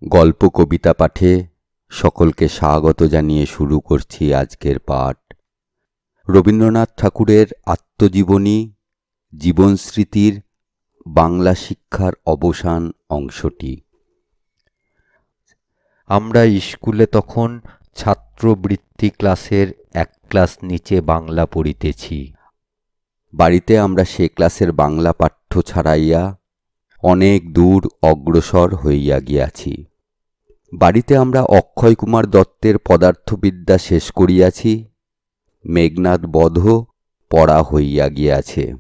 গল্প কবিতা পাঠে সকলকে স্বাগত জানিয়ে শুরু করছি আজকের পাঠ। রবীন্দ্রনাথ ঠাকুরের আত্মজীবনী জীবনস্মৃতির বাংলা শিক্ষার অবসান অংশটি। আমরা স্কুলে তখন ছাত্রবৃত্তি ক্লাসের এক ক্লাস নিচে বাংলা পড়িতেছি। বাড়িতে আমরা সে ক্লাসের বাংলা পাঠ্য ছাড়াইয়া অনেক দূর অগ্রসর হইয়া গিয়াছি। বাড়িতে আমরা অক্ষয় কুমার দত্তের পদার্থবিদ্যা শেষ করিয়াছি, মেঘনাদ বধ পড়া হইয়া গিয়াছে।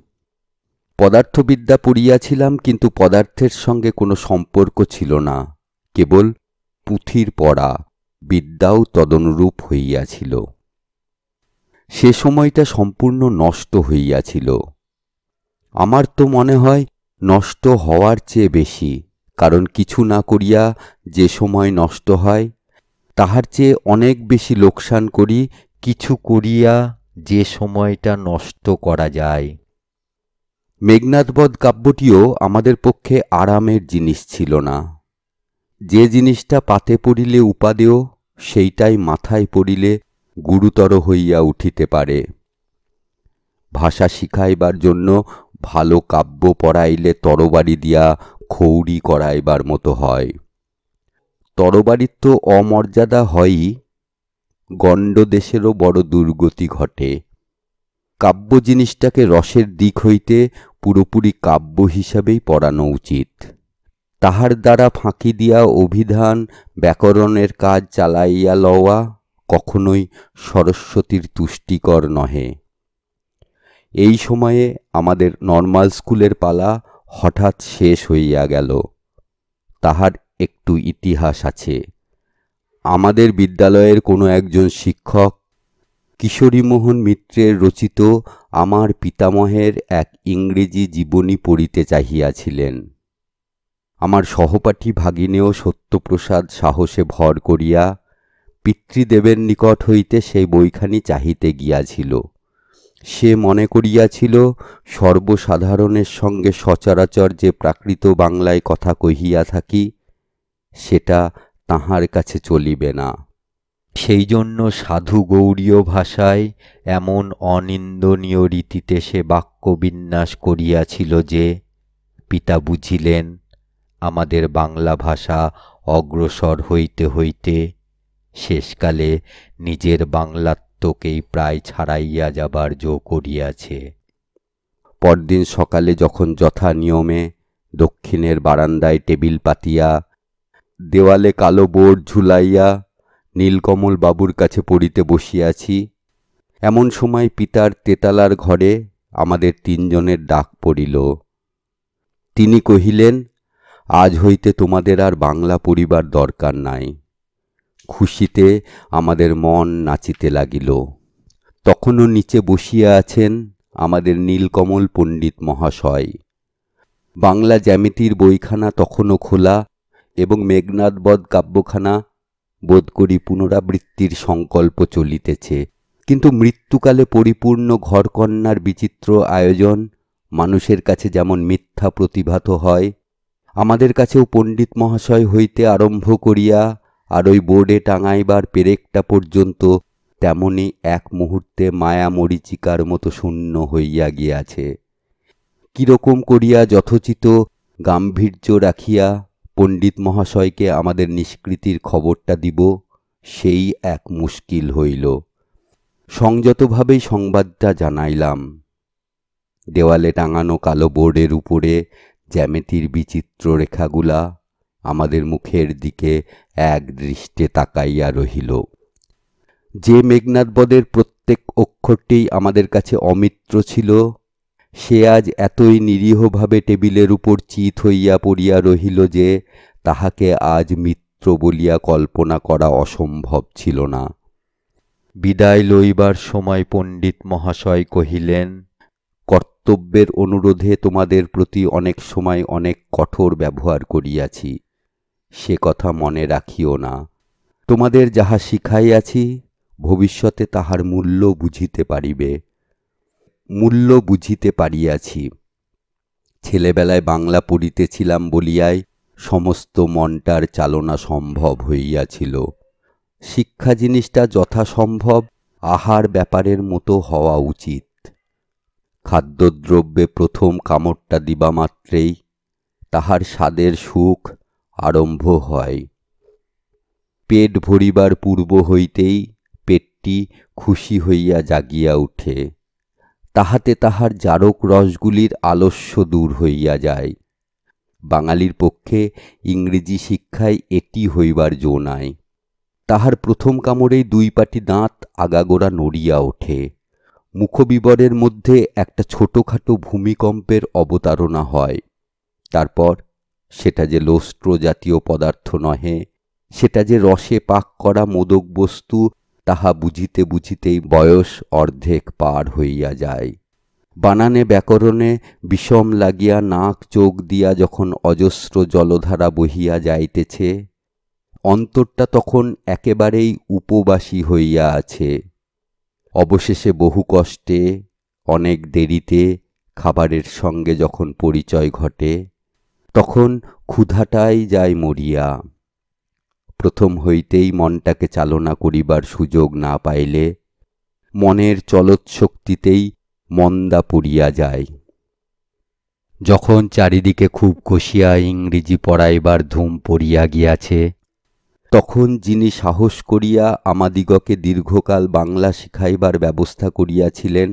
পদার্থবিদ্যা পড়িয়াছিলাম, কিন্তু পদার্থের সঙ্গে কোনো সম্পর্ক ছিল না, কেবল পুঁথির পড়া, বিদ্যাও তদনুরূপ হইয়াছিল। সে সময়টা সম্পূর্ণ নষ্ট হইয়াছিল। আমার তো মনে হয় নষ্ট হওয়ার চেয়ে বেশি, কারণ কিছু না করিয়া যে সময় নষ্ট হয় তাহার চেয়ে অনেক বেশি লোকসান করি কিছু করিয়া যে সময়টা নষ্ট করা যায়। মেঘনাদবধ কাব্যটিও আমাদের পক্ষে আরামের জিনিস ছিল না। যে জিনিসটা পাতে পড়িলে উপাদেয়, সেইটাই মাথায় পড়িলে গুরুতর হইয়া উঠিতে পারে। ভাষা শিখাইবার জন্য ভালো কাব্য পড়াইলে তরবারি দিয়া খৌরি করাইবার মতো হয়। তরবারির তো অমর্যাদা হয়ই, গণ্ডদেশেরও বড় দুর্গতি ঘটে। কাব্য জিনিসটাকে রসের দিক হইতে পুরোপুরি কাব্য হিসাবেই পড়ানো উচিত। তাহার দ্বারা ফাঁকি দিয়া অভিধান ব্যাকরণের কাজ চালাইয়া লওয়া কখনোই সরস্বতীর তুষ্টিকর নহে। এই সময়ে আমাদের নর্মাল স্কুলের পালা হঠাৎ শেষ হইয়া গেল। তাহার একটু ইতিহাস আছে। আমাদের বিদ্যালয়ের কোনো একজন শিক্ষক কিশোরীমোহন মিত্রের রচিত আমার পিতামহের এক ইংরেজি জীবনী পড়িতে চাহিয়াছিলেন। আমার সহপাঠী ভাগিনেও সত্যপ্রসাদ সাহসে ভর করিয়া পিতৃদেবের নিকট হইতে সেই বইখানি চাহিতে গিয়াছিল। সে মনে করিয়াছিল সর্বসাধারণের সঙ্গে সচরাচর যে প্রাকৃত বাংলায় কথা কহিয়া থাকি, সেটা তাহার কাছে চলিবে না। সেই জন্য সাধু গৌড়ীয় ভাষায় এমন অনিন্দনীয় রীতিতে সে বাক্যবিন্যাস করিয়াছিল যে পিতা বুঝিলেন আমাদের বাংলা ভাষা অগ্রসর হইতে হইতে শেষকালে নিজের বাংলাত্বকেই প্রায় ছাড়াইয়া যাবার জো করিয়াছে। পরদিন সকালে যখন যথা নিয়মে দক্ষিণের বারান্দায় টেবিল পাতিয়া দেওয়ালে কালো বোর্ড ঝুলাইয়া নীলকমল বাবুর কাছে পড়িতে বসিয়াছি, এমন সময় পিতার তেতালার ঘরে আমাদের তিনজনের ডাক পড়িল। তিনি কহিলেন, আজ হইতে তোমাদের আর বাংলা পড়িবার দরকার নাই। খুশিতে আমাদের মন নাচিতে লাগিল। তখনও নিচে বসিয়া আছেন আমাদের নীলকমল পণ্ডিত মহাশয়। বাংলা জ্যামিতির বইখানা তখনও খোলা এবং মেঘনাদবধ কাব্যখানা বোধ করি পুনরাবৃত্তির সংকল্প চলিতেছে। কিন্তু মৃত্যুকালে পরিপূর্ণ ঘরকন্যার বিচিত্র আয়োজন মানুষের কাছে যেমন মিথ্যা প্রতিভাত হয়, আমাদের কাছেও পণ্ডিত মহাশয় হইতে আরম্ভ করিয়া আর ওই বোর্ডে টাঙাইবার পেরেকটা পর্যন্ত তেমনি এক মুহূর্তে মায়া মরীচিকার মতো শূন্য হইয়া গিয়াছে। কিরকম করিয়া যথোচিত গাম্ভীর্য রাখিয়া পণ্ডিত মহাশয়কে আমাদের নিষ্কৃতির খবরটা দিব, সেই এক মুশকিল হইল। সংযতভাবেই সংবাদটা জানাইলাম। দেওয়ালে টাঙানো কালো বোর্ডের উপরে জ্যামিতির বিচিত্র রেখাগুলা আমাদের মুখের দিকে এক দৃষ্টে তাকাইয়া রহিল। যে মেঘনাদবধের প্রত্যেক অক্ষরটি আমাদের কাছে অমিত্র ছিল, সে আজ এতই নিরীহভাবে টেবিলের উপর চিত হইয়া পড়িয়া রহিল যে তাহাকে আজ মিত্র বলিয়া কল্পনা করা অসম্ভব ছিল না। বিদায় লইবার সময় পণ্ডিত মহাশয় কহিলেন, কর্তব্যের অনুরোধে তোমাদের প্রতি অনেক সময় অনেক কঠোর ব্যবহার করিয়াছি, সে কথা মনে রাখিও না। তোমাদের যাহা শিখাইয়াছি ভবিষ্যতে তাহার মূল্য বুঝিতে পারিবে। মূল্য বুঝিতে পারিয়াছি। ছেলেবেলায় বাংলা পড়িতেছিলাম বলিয়াই সমস্ত মনটার চালনা সম্ভব হইয়াছিল। শিক্ষা জিনিসটা যথাসম্ভব আহার ব্যাপারের মতো হওয়া উচিত। খাদ্যদ্রব্যে প্রথম কামড়টা দিবামাত্রেই তাহার স্বাদের সুখ আরম্ভ হয়। পেট ভরিবার পূর্ব হইতেই পেটটি খুশি হইয়া জাগিয়া উঠে। তাহাতে তাহার জারক রসগুলির আলস্য দূর হইয়া যায়। বাঙালির পক্ষে ইংরেজি শিক্ষায় এটি হইবার জো নাই। তাহার প্রথম কামড়েই দুই পাটি দাঁত আগাগোড়া নড়িয়া ওঠে। মুখবিবরের মধ্যে একটা ছোটোখাটো ভূমিকম্পের অবতারণা হয়। তারপর সেটা যে লোস্ট্র জাতীয় পদার্থ নহে, সেটা যে রসে পাক করা মোদক বস্তু, তাহা বুঝিতে বুঝিতেই বয়স অর্ধেক পার হইয়া যায়। বানানে ব্যাকরণে বিষম লাগিয়া নাক চোখ দিয়া যখন অজস্র জলধারা বহিয়া যাইতেছে, অন্তরটা তখন একেবারেই উপবাসী হইয়া আছে। অবশেষে বহু কষ্টে, অনেক দেরিতে খাবারের সঙ্গে যখন পরিচয় ঘটে, তখন ক্ষুধাটাই যায় মরিয়া। প্রথম হইতেই মনটাকে চালনা করিবার সুযোগ না পাইলে মনের চলৎশক্তিতেই মন্দা পড়িয়া যায়। যখন চারিদিকে খুব কষিয়া ইংরেজি পড়াইবার ধুম পড়িয়া গিয়াছে, তখন যিনি সাহস করিয়া আমাদিগকে দীর্ঘকাল বাংলা শিখাইবার ব্যবস্থা করিয়াছিলেন,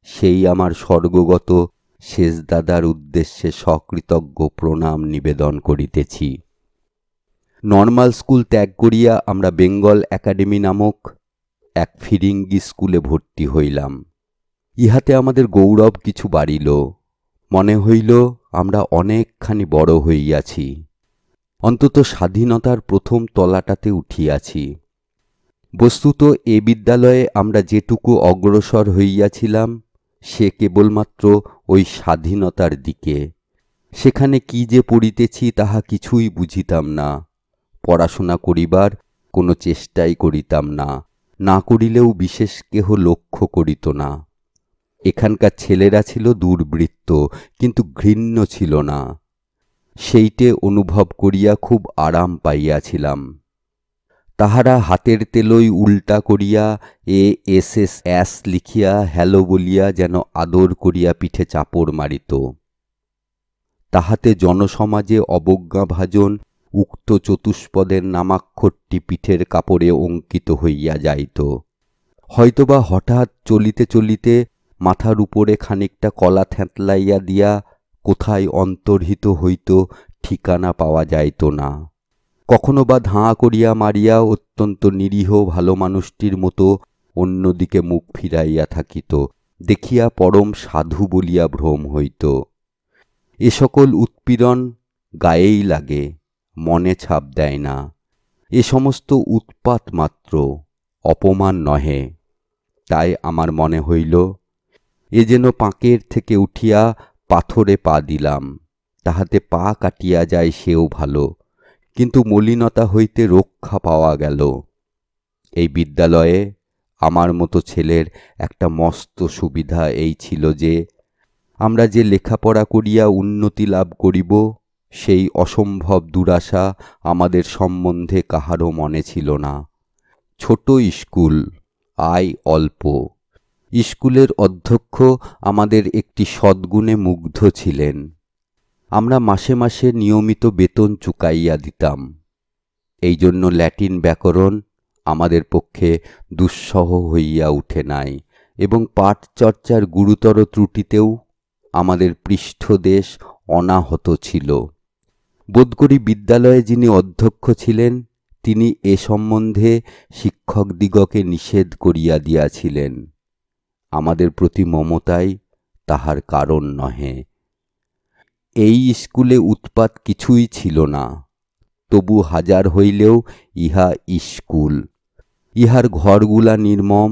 সেই আমার স্বর্গগত শেষদাদার উদ্দেশ্যে সকৃতজ্ঞ প্রণাম নিবেদন করিতেছি। নর্মাল স্কুল ত্যাগ করিয়া আমরা বেঙ্গল একাডেমি নামক এক ফিরিঙ্গি স্কুলে ভর্তি হইলাম। ইহাতে আমাদের গৌরব কিছু বাড়িল। মনে হইল আমরা অনেকখানি বড় হইয়াছি, অন্তত স্বাধীনতার প্রথম তলাটাতে উঠিয়াছি। বস্তুত এ বিদ্যালয়ে আমরা যেটুকু অগ্রসর হইয়াছিলাম, সে কেবলমাত্র ওই স্বাধীনতার দিকে। সেখানে কি যে পড়িতেছি তাহা কিছুই বুঝিতাম না। পড়াশোনা করিবার কোনো চেষ্টাই করিতাম না, না করিলেও বিশেষ কেহ লক্ষ্য করিত না। এখানকার ছেলেরা ছিল দুর্বৃত্ত, কিন্তু ঘৃণ্য ছিল না। সেইটে অনুভব করিয়া খুব আরাম পাইয়াছিলাম। তাহারা হাতের তেলই উল্টা করিয়া ASS লিখিয়া হ্যালো বলিয়া যেন আদর করিয়া পিঠে চাপড় মারিত। তাহাতে জনসমাজে অবজ্ঞাভাজন উক্ত চতুষ্পদের নামাক্ষরটি পিঠের কাপড়ে অঙ্কিত হইয়া যাইত। হয়তোবা হঠাৎ চলিতে চলিতে মাথার উপরে খানিকটা কলা থ্যাঁতলাইয়া দিয়া কোথায় অন্তর্হিত হইত, ঠিকানা পাওয়া যাইত না। কখনো বা ধাঁ করিয়া মারিয়া অত্যন্ত নিরীহ ভালো মানুষটির মতো অন্যদিকে মুখ ফিরাইয়া থাকিত, দেখিয়া পরম সাধু বলিয়া ভ্রম হইত। এ সকল উৎপীড়ন গায়েই লাগে, মনে ছাপ দেয় না। এ সমস্ত উৎপাত মাত্র, অপমান নহে। তাই আমার মনে হইল, এ যেন পাঁকের থেকে উঠিয়া পাথরে পা দিলাম, তাহাতে পা কাটিয়া যায় সেও ভালো, কিন্তু মলিনতা হইতে রক্ষা পাওয়া গেল। এই বিদ্যালয়ে আমার মতো ছেলের একটা মস্ত সুবিধা এই ছিল যে, আমরা যে লেখাপড়া করিয়া উন্নতি লাভ করিব, সেই অসম্ভব দুরাশা আমাদের সম্বন্ধে কাহারও মনে ছিল না। ছোট স্কুল, আয় অল্প। স্কুলের অধ্যক্ষ আমাদের একটি সদ্গুণে মুগ্ধ ছিলেন। আমরা মাসে মাসে নিয়মিত বেতন চুকাইয়া দিতাম। এই জন্য ল্যাটিন ব্যাকরণ আমাদের পক্ষে দুঃসহ হইয়া উঠে নাই, এবং পাঠচর্চার গুরুতর ত্রুটিতেও আমাদের পৃষ্ঠদেশ অনাহত ছিল। বোধ করি বিদ্যালয়ে যিনি অধ্যক্ষ ছিলেন, তিনি এ সম্বন্ধে শিক্ষকদিগকে নিষেধ করিয়া দিয়াছিলেন। আমাদের প্রতি মমতাই তাহার কারণ নহে। এই স্কুলে উৎপাত কিছুই ছিল না, তবু হাজার হইলেও ইহা স্কুল। ইহার ঘরগুলা নির্মম,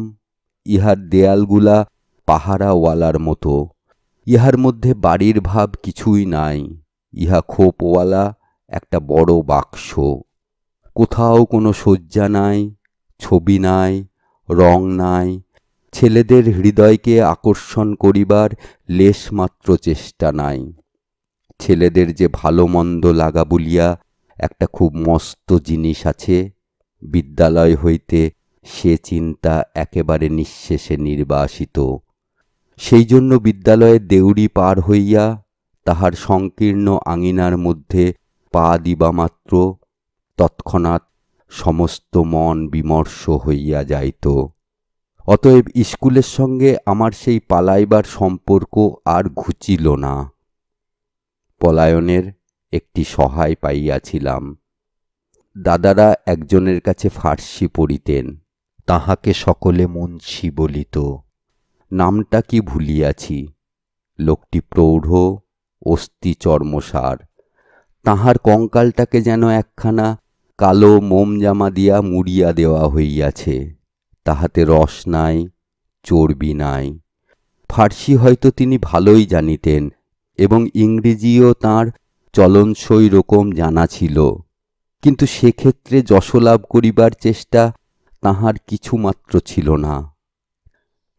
ইহার দেয়ালগুলা পাহারাওয়ালার মতো। ইহার মধ্যে বাড়ির ভাব কিছুই নাই। ইহা খোপওয়ালা একটা বড় বাক্স। কোথাও কোনো শয্যা নাই, ছবি নাই, রং নাই, ছেলেদের হৃদয়কে আকর্ষণ করিবার লেশমাত্র চেষ্টা নাই। ছেলেদের যে ভালো মন্দ লাগা বলিয়া একটা খুব মস্ত জিনিস আছে, বিদ্যালয় হইতে সে চিন্তা একেবারে নিঃশেষে নির্বাসিত। সেই জন্য বিদ্যালয়ের দেউড়ি পার হইয়া তাহার সংকীর্ণ আঙিনার মধ্যে পা দিবামাত্র তৎক্ষণাৎ সমস্ত মন বিমর্ষ হইয়া যাইত। অতএব স্কুলের সঙ্গে আমার সেই পালাইবার সম্পর্ক আর ঘুচিল না। পলায়নের একটি সহায় পাইয়াছিলাম। দাদারা একজনের কাছে ফার্সি পড়িতেন, তাহাকে সকলে মুন্সি বলিত। নামটা কি ভুলিয়াছি। লোকটি প্রৌঢ়, অস্থি চর্মসার। তাহার কঙ্কালটাকে যেন একখানা কালো মোমজামা দিয়া মুড়িয়া দেওয়া হইয়াছে। তাহাতে রস নাই, চর্বি নাই। ফার্সি হয়তো তিনি ভালোই জানিতেন এবং ইংরেজিও তাঁর চলনসই রকম জানা ছিল, কিন্তু সেক্ষেত্রে যশলাভ করিবার চেষ্টা তাহার কিছুমাত্র ছিল না।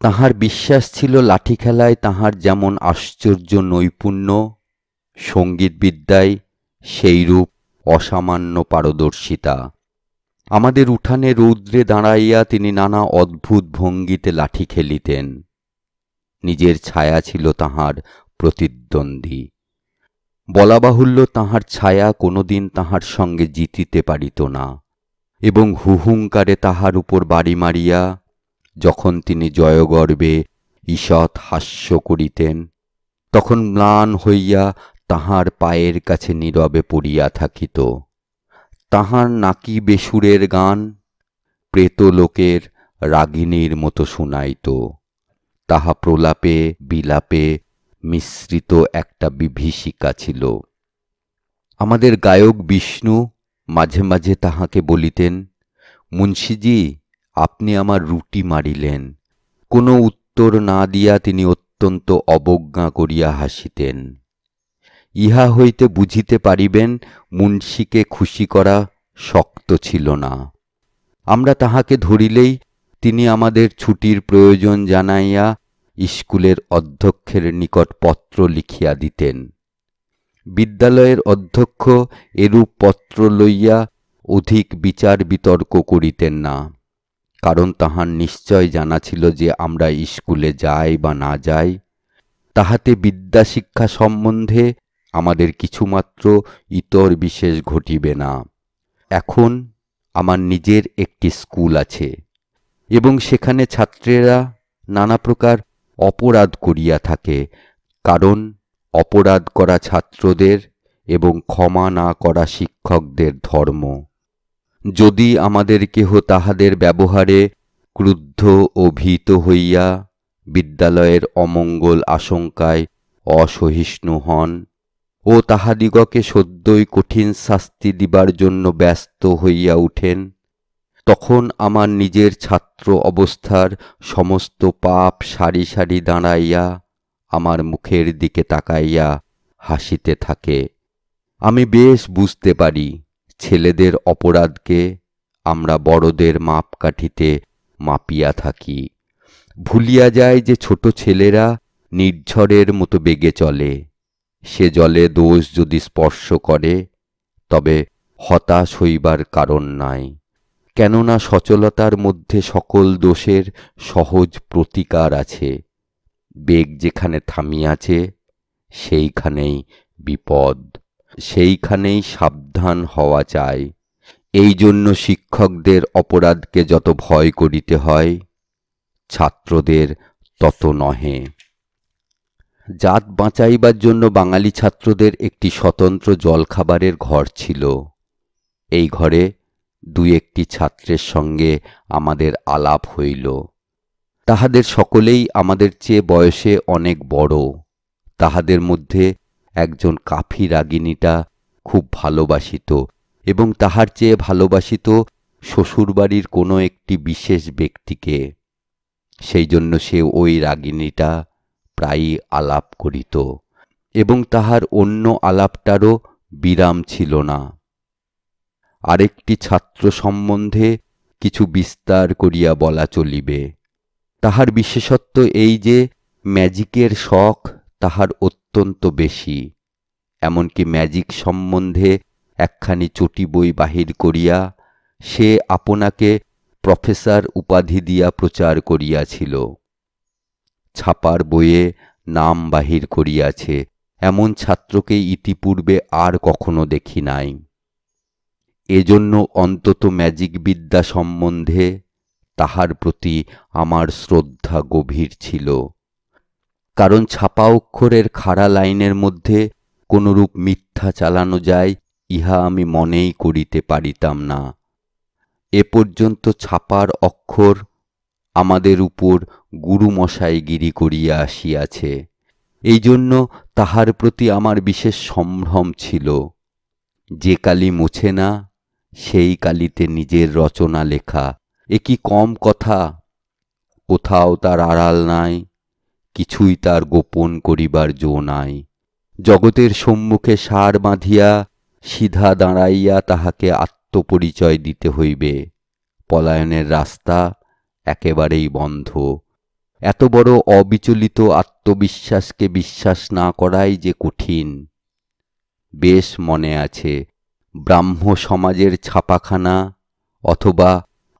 তাহার বিশ্বাস ছিল লাঠি খেলায় তাহার যেমন আশ্চর্য নৈপুণ্য, সঙ্গীতবিদ্যায় সেইরূপ অসামান্য পারদর্শিতা। আমাদের উঠানে রৌদ্রে দাঁড়াইয়া তিনি নানা অদ্ভুত ভঙ্গিতে লাঠি খেলিতেন। নিজের ছায়া ছিল তাহার প্রতিদ্বন্দ্বী। বলা বাহুল্য তাহার ছায়া কোনোদিন তাহার সঙ্গে জিতিতে পারিত না, এবং হুহুঙ্কারে তাহার উপর বাড়ি মারিয়া যখন তিনি জয়গর্বে ঈষৎ হাস্য করিতেন, তখন ম্লান হইয়া তাহার পায়ের কাছে নীরবে পড়িয়া থাকিত। তাহার নাকি বেসুরের গান প্রেতলোকের রাগিণীর মতো শুনাইত। তাহা প্রলাপে বিলাপে মিশ্রিত একটা বিভীষিকা ছিল। আমাদের গায়ক বিষ্ণু মাঝে মাঝে তাহাকে বলিতেন, মুন্সিজি, আপনি আমার রুটি মারিলেন। কোনো উত্তর না দিয়া তিনি অত্যন্ত অবজ্ঞা করিয়া হাসিতেন। ইহা হইতে বুঝিতে পারিবেন মুন্সিকে খুশি করা শক্ত ছিল না। আমরা তাহাকে ধরিলেই তিনি আমাদের ছুটির প্রয়োজন জানাইয়া স্কুলের অধ্যক্ষের নিকট পত্র লিখিয়া দিতেন। বিদ্যালয়ের অধ্যক্ষ এরূপ পত্র লইয়া অধিক বিচার বিতর্ক করিতেন না, কারণ তাহার নিশ্চয় জানা ছিল যে আমরা স্কুলে যাই বা না যাই, তাহাতে বিদ্যাশিক্ষা সম্বন্ধে আমাদের কিছুমাত্র ইতর বিশেষ ঘটিবে না। এখন আমার নিজের একটি স্কুল আছে এবং সেখানে ছাত্রেরা নানা প্রকার অপরাধ করিয়া থাকে, কারণ অপরাধ করা ছাত্রদের এবং ক্ষমা না করা শিক্ষকদের ধর্ম। যদি আমাদের কেহ তাহাদের ব্যবহারে ক্রুদ্ধ ও ভীত হইয়া বিদ্যালয়ের অমঙ্গল আশঙ্কায় অসহিষ্ণু হন ও তাহাদিগকে সদ্যই কঠিন শাস্তি দিবার জন্য ব্যস্ত হইয়া উঠেন, তখন আমার নিজের ছাত্র অবস্থার সমস্ত পাপ সারি সারি দাঁড়াইয়া আমার মুখের দিকে তাকাইয়া হাসিতে থাকে। আমি বেশ বুঝতে পারি ছেলেদের অপরাধকে আমরা বড়দের মাপকাঠিতে মাপিয়া থাকি। ভুলিয়া যায় যে ছোট ছেলেরা নির্ঝরের মতো বেগে চলে। সে জলে দোষ যদি স্পর্শ করে তবে হতাশ হইবার কারণ নাই, কেননা সচলতার মধ্যে সকল দোষের সহজ প্রতিকার আছে। বেগ যেখানে থামিয়াছে সেইখানেই বিপদ, সেইখানেই সাবধান হওয়া চাই। এই জন্য শিক্ষকদের অপরাধকে যত ভয় করিতে হয়, ছাত্রদের তত নহে। জাত বাঁচাইবার জন্য বাঙালি ছাত্রদের একটি স্বতন্ত্র জলখাবারের ঘর ছিল। এই ঘরে দুই একটি ছাত্রের সঙ্গে আমাদের আলাপ হইল। তাহাদের সকলেই আমাদের চেয়ে বয়সে অনেক বড়। তাহাদের মধ্যে একজন কাফি রাগিনীটা খুব ভালোবাসিত এবং তাহার চেয়ে ভালোবাসিত শ্বশুরবাড়ির কোনো একটি বিশেষ ব্যক্তিকে। সেই জন্য সে ওই রাগিনীটা প্রায়ই আলাপ করিত এবং তাহার অন্য আলাপটারও বিরাম ছিল না। আরেকটি ছাত্র সম্বন্ধে কিছু বিস্তার করিয়া বলা চলিবে। তাহার বিশেষত্ব এই যে ম্যাজিকের শখ তাহার অত্যন্ত বেশি। এমনকি ম্যাজিক সম্বন্ধে একখানি চটি বই বাহির করিয়া সে আপনাকে প্রফেসর উপাধি দিয়া প্রচার করিয়াছিল। ছাপার বইয়ে নাম বাহির করিয়াছে এমন ছাত্রকে ইতিপূর্বে আর কখনো দেখি নাই। এজন্য অন্তত ম্যাজিক বিদ্যা সম্বন্ধে তাহার প্রতি আমার শ্রদ্ধা গভীর ছিল। কারণ ছাপা অক্ষরের খাড়া লাইনের মধ্যে কোনরূপ মিথ্যা চালানো যায় ইহা আমি মনেই করিতে পারিতাম না। এ পর্যন্ত ছাপার অক্ষর আমাদের উপর গুরুমশাইগিরি করিয়া আসিয়াছে। এই জন্য তাহার প্রতি আমার বিশেষ সম্ভ্রম ছিল। যে কালি মোছে না সেই কালিতে নিজের রচনা লেখা, এ কি কম কথা? কোথাও তার আড়াল নাই, কিছুই তার গোপন করিবার জো নাই। জগতের সম্মুখে সার বাঁধিয়া সিধা দাঁড়াইয়া তাহাকে আত্মপরিচয় দিতে হইবে। পলায়নের রাস্তা একেবারেই বন্ধ। এত বড় অবিচলিত আত্মবিশ্বাসকে বিশ্বাস না করাই যে কঠিন। বেশ মনে আছে, ব্রাহ্ম সমাজের ছাপাখানা অথবা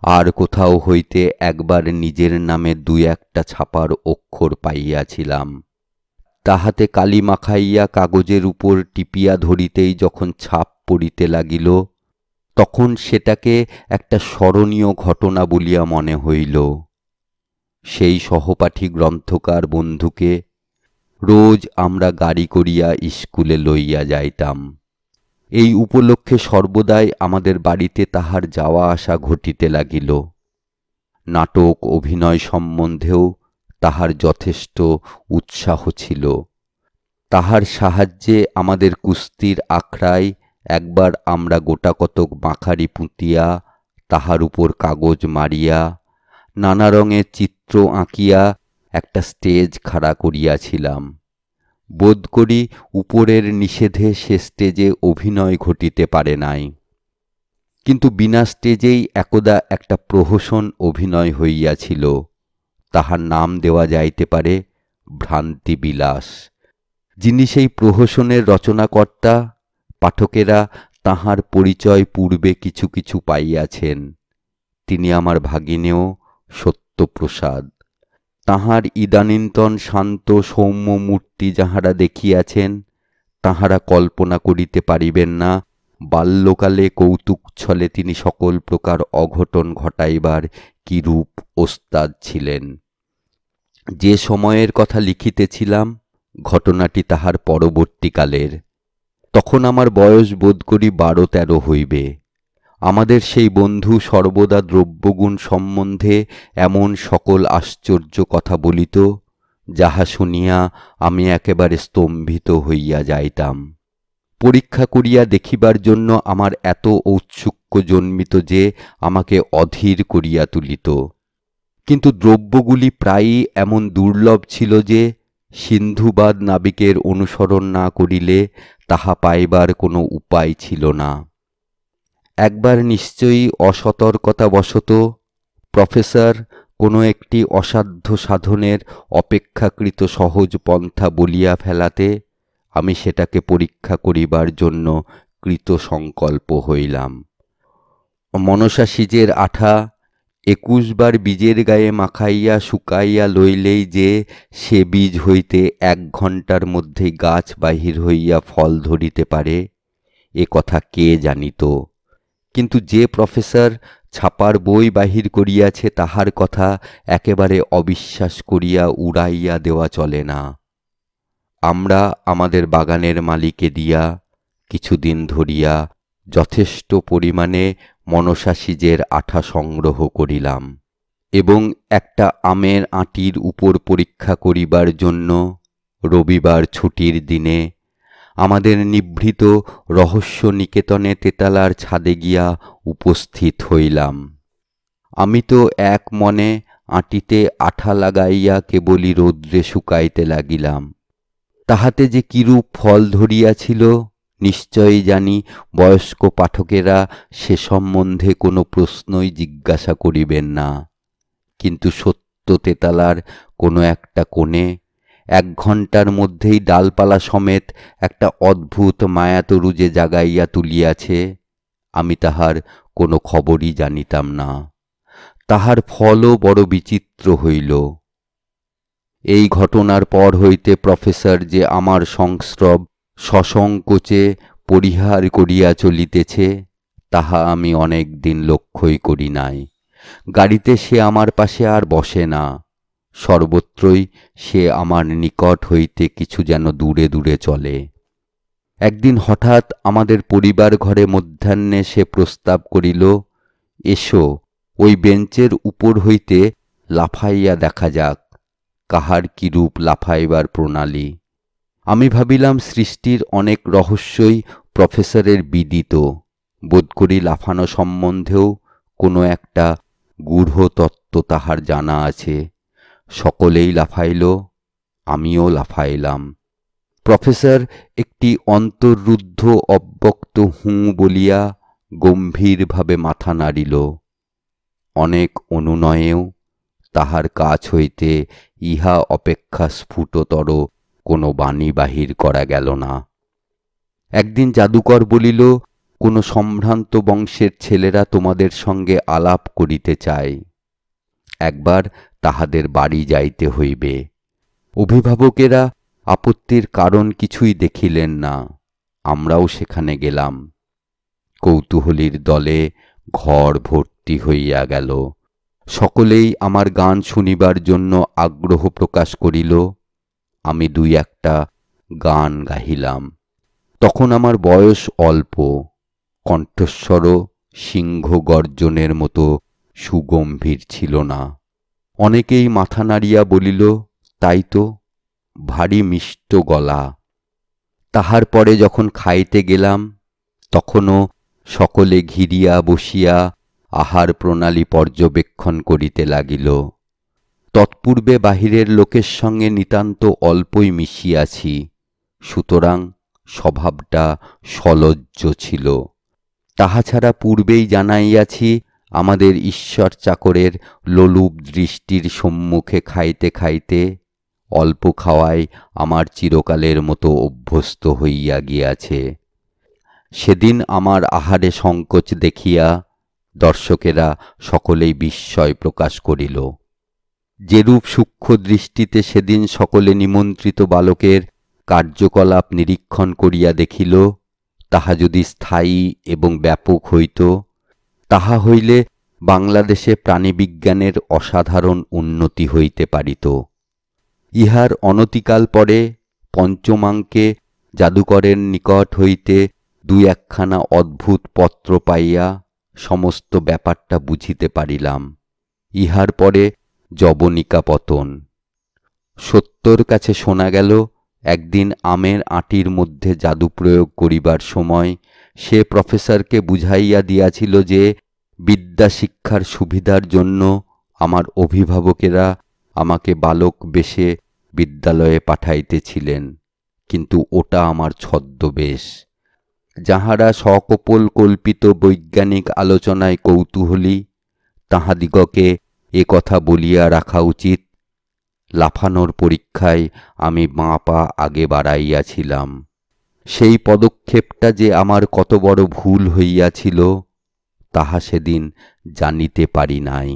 আর কোথাও হইতে একবার নিজের নামে দুই একটা ছাপার অক্ষর পাইয়াছিলাম। তাহাতে কালি মাখাইয়া কাগজের উপর টিপিয়া ধরিতেই যখন ছাপ পড়িতে লাগিল, তখন সেটাকে একটা স্মরণীয় ঘটনা বলিয়া মনে হইল। সেই সহপাঠী গ্রন্থকার বন্ধুকে রোজ আমরা গাড়ি করিয়া স্কুলে লইয়া যাইতাম। এই উপলক্ষে সর্বদাই আমাদের বাড়িতে তাহার যাওয়া আসা ঘটিতে লাগিল। নাটক অভিনয় সম্বন্ধেও তাহার যথেষ্ট উৎসাহ ছিল। তাহার সাহায্যে আমাদের কুস্তির আখড়ায় একবার আমরা গোটাকতক বাঁখারি পুঁতিয়া তাহার উপর কাগজ মারিয়া নানা রঙের চিত্র আঁকিয়া একটা স্টেজ খাড়া করিয়াছিলাম। বোধ করি উপরের নিষেধে সে স্টেজে অভিনয় ঘটিতে পারে নাই। কিন্তু বিনা স্টেজেই একদা একটা প্রহসন অভিনয় হইয়াছিল। তাহার নাম দেওয়া যাইতে পারে ভ্রান্তিবিলাস। যিনি সেই প্রহসনের রচনাকর্তা, পাঠকেরা তাহার পরিচয় পূর্বে কিছু কিছু পাইয়াছেন। তিনি আমার ভাগিনেও সত্যপ্রসাদ। তাহার ইদানীন্তন শান্ত সৌম্য মূর্তি যাহারা দেখিয়াছেন, তাহারা কল্পনা করিতে পারিবেন না বাল্যকালে কৌতুক ছলে তিনি সকল প্রকার অঘটন ঘটাইবার কিরূপ ওস্তাদ ছিলেন। যে সময়ের কথা লিখিতেছিলাম ঘটনাটি তাহার পরবর্তীকালের। তখন আমার বয়স বোধ করি 12-13 হইবে। আমাদের সেই বন্ধু সর্বদা দ্রব্যগুণ সম্বন্ধে এমন সকল আশ্চর্য কথা বলিত, যাহা শুনিয়া আমি একেবারে স্তম্ভিত হইয়া যাইতাম। পরীক্ষা করিয়া দেখিবার জন্য আমার এত ঔৎসুক্য জন্মিত যে আমাকে অধীর করিয়া তুলিত। কিন্তু দ্রব্যগুলি প্রায়ই এমন দুর্লভ ছিল যে সিন্ধুবাদ নাবিকের অনুসরণ না করিলে তাহা পাইবার কোনো উপায় ছিল না। একবার নিশ্চয়ই অসতর্কতাবশত প্রফেসর কোনো একটি অসাধ্য সাধনের অপেক্ষাকৃত সহজ পন্থা বলিয়া ফেলাতে আমি সেটাকে পরীক্ষা করিবার জন্য কৃতসংকল্প হইলাম। মনসা সিজের আঠা 21 বার বীজের গায়ে মাখাইয়া শুকাইয়া লইলেই যে সে বীজ হইতে 1 ঘণ্টার মধ্যেই গাছ বাহির হইয়া ফল ধরিতে পারে, এ কথা কে জানিত? কিন্তু যে প্রফেসর ছাপার বই বাহির করিয়াছে তাহার কথা একেবারে অবিশ্বাস করিয়া উড়াইয়া দেওয়া চলে না। আমরা আমাদের বাগানের মালিকে দিয়া কিছুদিন ধরিয়া যথেষ্ট পরিমাণে মনসা সিজের আঠা সংগ্রহ করিলাম এবং একটা আমের আঁটির উপর পরীক্ষা করিবার জন্য রবিবার ছুটির দিনে আমাদের নিভৃত রহস্য নিকেতনে তেতালার ছাদে গিয়া উপস্থিত হইলাম। আমি তো এক মনে আঁটিতে আঠা লাগাইয়া কেবলই রৌদ্রে শুকাইতে লাগিলাম। তাহাতে যে কিরূপ ফল ধরিয়াছিল নিশ্চয়ই জানি বয়স্ক পাঠকেরা সে সম্বন্ধে কোনো প্রশ্নই জিজ্ঞাসা করিবেন না। কিন্তু সত্য তেতালার কোনো একটা কোণে 1 ঘণ্টার মধ্যেই ডালপালা সমেত একটা অদ্ভুত মায়াতরু যে জাগাইয়া তুলিয়াছে, আমি তাহার কোনো খবরই জানিতাম না। তাহার ফলও বড় বিচিত্র হইল। এই ঘটনার পর হইতে প্রফেসর যে আমার সংস্রব সসংকোচে পরিহার করিয়া চলিতেছে, তাহা আমি অনেক দিন লক্ষ্যই করি নাই। গাড়িতে সে আমার পাশে আর বসে না, সর্বত্রই সে আমার নিকট হইতে কিছু যেন দূরে দূরে চলে। একদিন হঠাৎ আমাদের পরিবার ঘরে মধ্যাহ্নে সে প্রস্তাব করিল, এসো ওই বেঞ্চের উপর হইতে লাফাইয়া দেখা যাক কাহার কিরূপ লাফাইবার প্রণালী। আমি ভাবিলাম সৃষ্টির অনেক রহস্যই প্রফেসরের বিদিত, বোধ করি লাফানো সম্বন্ধেও কোনো একটা গূঢ় তত্ত্ব তাহার জানা আছে। সকলেই লাফাইল, আমিও লাফাইলাম। প্রফেসর একটি অন্তর্রুদ্ধ অব্যক্ত হুঁ বলিয়া গম্ভীরভাবে মাথা নাড়িল। অনেক অনুনয়েও তাহার কাছ হইতে ইহা অপেক্ষা স্ফুটতর কোনো বাণী বাহির করা গেল না। একদিন জাদুকর বলিল, কোনো সম্ভ্রান্ত বংশের ছেলেরা তোমাদের সঙ্গে আলাপ করিতে চায়, একবার তাহাদের বাড়ি যাইতে হইবে। অভিভাবকেরা আপত্তির কারণ কিছুই দেখিলেন না। আমরাও সেখানে গেলাম। কৌতূহলীর দলে ঘর ভর্তি হইয়া গেল। সকলেই আমার গান শুনিবার জন্য আগ্রহ প্রকাশ করিল। আমি 2-1টা গান গাহিলাম। তখন আমার বয়স অল্প, কণ্ঠস্বরও সিংহ গর্জনের মতো সুগম্ভীর ছিল না। অনেকেই মাথা নাড়িয়া বলিল, তাই তো, ভারী মিষ্ট গলা। তাহার পরে যখন খাইতে গেলাম, তখনও সকলে ঘিরিয়া বসিয়া আহার প্রণালী পর্যবেক্ষণ করিতে লাগিল। তৎপূর্বে বাহিরের লোকের সঙ্গে নিতান্ত অল্পই মিশিয়াছি, সুতরাং স্বভাবটা সলজ্জ ছিল। তাহা ছাড়া পূর্বেই জানাইয়াছি, আমাদের ঈশ্বর চাকরের লোলুপ দৃষ্টির সম্মুখে খাইতে খাইতে অল্প খাওয়ায় আমার চিরকালের মতো অভ্যস্ত হইয়া গিয়াছে। সেদিন আমার আহারে সংকোচ দেখিয়া দর্শকেরা সকলেই বিস্ময় প্রকাশ করিল। যেরূপ সূক্ষ্ম দৃষ্টিতে সেদিন সকলে নিমন্ত্রিত বালকের কার্যকলাপ নিরীক্ষণ করিয়া দেখিল, তাহা যদি স্থায়ী এবং ব্যাপক হইত, তাহা হইলে বাংলাদেশে প্রাণীবিজ্ঞানের অসাধারণ উন্নতি হইতে পারিত। ইহার অনতিকাল পরে পঞ্চমাঙ্কে জাদুকরের নিকট হইতে 2-1খানা অদ্ভুত পত্র পাইয়া সমস্ত ব্যাপারটা বুঝিতে পারিলাম। ইহার পরে যবনিকা পতন। সত্যর কাছে শোনা গেল, একদিন আমের আঁটির মধ্যে জাদু প্রয়োগ করিবার সময় সে প্রফেসরকে বুঝাইয়া দিয়াছিল যে বিদ্যা শিক্ষার সুবিধার জন্য আমার অভিভাবকেরা আমাকে বালক বেশে বিদ্যালয়ে পাঠাইতেছিলেন, কিন্তু ওটা আমার ছদ্মবেশ। যাহারা সকপল কল্পিত বৈজ্ঞানিক আলোচনায় কৌতূহলী, তাহাদিগকে এ কথা বলিয়া রাখা উচিত, লাফানোর পরীক্ষায় আমি বাঁ পা আগে বাড়াইয়াছিলাম। সেই পদক্ষেপটা যে আমার কত বড় ভুল হইয়াছিল, তাহা সেদিন জানিতে পারি নাই।